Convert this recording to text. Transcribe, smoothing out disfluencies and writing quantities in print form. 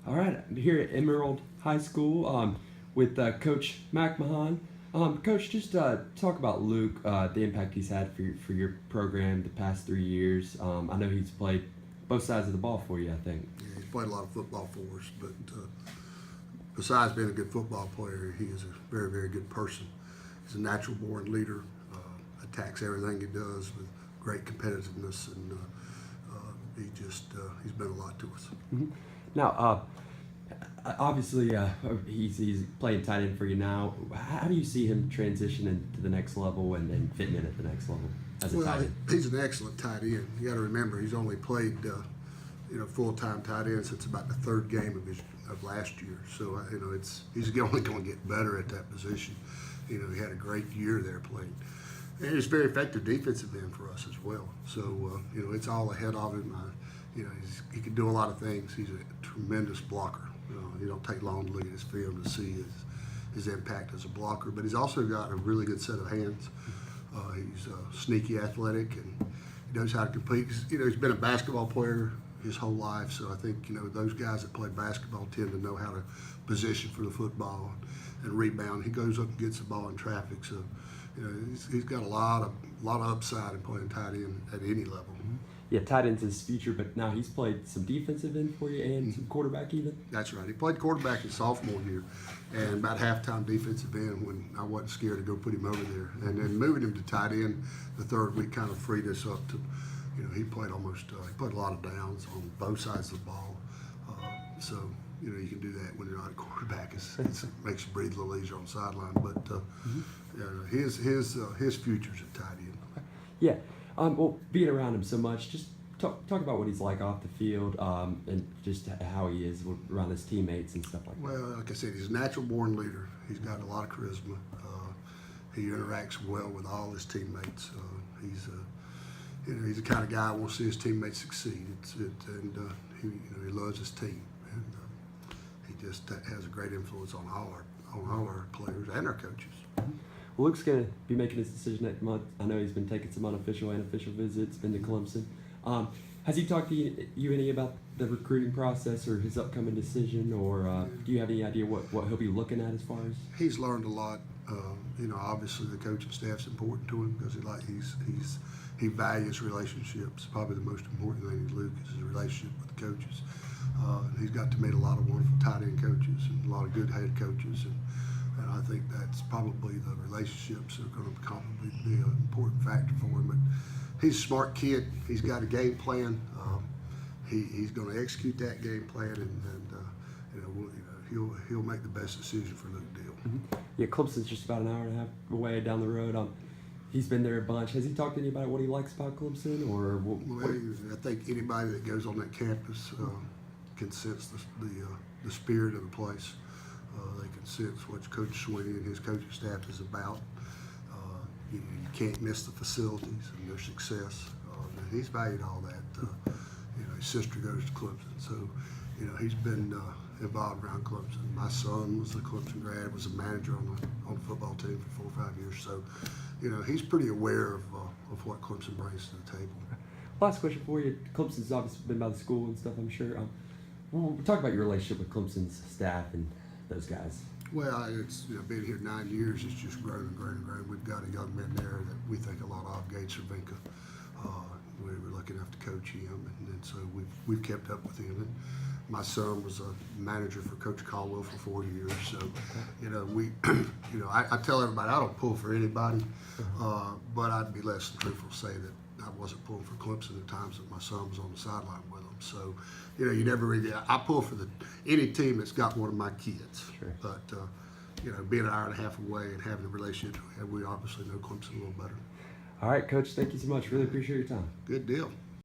All right, I'm here at Emerald High School with Coach McMahon. Coach, just talk about Luke, the impact he's had for your program the past 3 years. I know he's played both sides of the ball for you, I think. Yeah, he's played a lot of football for us, but besides being a good football player, he is a very, very good person. He's a natural born leader, attacks everything he does with great competitiveness, and he's been a lot to us. Mm-hmm. Now, obviously, he's playing tight end for you now. How do you see him transitioning to the next level and fitting in at the next level as a tight end? He's an excellent tight end. You got to remember, he's only played full-time tight end since about the third game of last year. So he's only going to get better at that position. He had a great year there playing. And he's a very effective defensive end for us as well. So it's all ahead of him. He can do a lot of things. He's a tremendous blocker. You don't take long to look at his film to see his impact as a blocker. But he's also got a really good set of hands. He's sneaky athletic, and he knows how to compete. He's been a basketball player his whole life, so I think those guys that play basketball tend to know how to position for the football and rebound. He goes up and gets the ball in traffic, so he's got a lot of upside in playing tight end at any level. Yeah, tight end's his future, but now he's played some defensive end for you and some quarterback even. That's right. He played quarterback his sophomore year, and about halftime defensive end when I wasn't scared to go put him over there. And then moving him to tight end the third week kind of freed us up to, he played a lot of downs on both sides of the ball. So you can do that when you're not a quarterback. It makes you breathe a little easier on the sideline. But his future's at tight end. Yeah. Well, being around him so much, just talk about what he's like off the field and just how he is around his teammates and stuff like that. Well, like I said, he's a natural born leader. He's got a lot of charisma. He interacts well with all his teammates. He's the kind of guy who wants to see his teammates succeed. He loves his team, and he just has a great influence on all our players and our coaches. Well, Luke's going to be making his decision next month. I know he's been taking some unofficial and official visits, been to Clemson. Has he talked to you any about the recruiting process or his upcoming decision, or do you have any idea what he'll be looking at as far as? He's learned a lot. Obviously the coaching staff's important to him because he values relationships. Probably the most important thing to Luke is his relationship with the coaches. He's got to meet a lot of wonderful tight end coaches and a lot of good head coaches, and I think that's probably the relationships are going to probably be an important factor for him. But he's a smart kid. He's got a game plan. He's going to execute that game plan, and he'll make the best decision for Luke Deal. Mm-hmm. Yeah, Clemson's just about an hour and a half away down the road. He's been there a bunch. Has he talked to anybody what he likes about Clemson, or I think anybody that goes on that campus can sense the spirit of the place. They can sense what Coach Sweeney and his coaching staff is about. You can't miss the facilities and their success. And he's valued all that. His sister goes to Clemson, so he's been involved around Clemson. My son was a Clemson grad, was a manager on the football team for 4 or 5 years. So he's pretty aware of what Clemson brings to the table. Last question for you. Clemson's obviously been by the school and stuff, I'm sure. We'll talk about your relationship with Clemson's staff and those guys. Well, it's been here 9 years. It's just grown and grown and grown. We've got a young man there that we think a lot of, Gates Cervinka. We were lucky enough to coach him, and so we've kept up with him. And my son was a manager for Coach Caldwell for 4 years. So, I tell everybody I don't pull for anybody, but I'd be less than truthful to say that I wasn't pulling for Clemson at times that my son was on the sideline with them. So, you never really. I pull for any team that's got one of my kids. Sure. But being an hour and a half away and having a relationship, we obviously know Clemson a little better. All right, Coach. Thank you so much. Really appreciate your time. Good deal.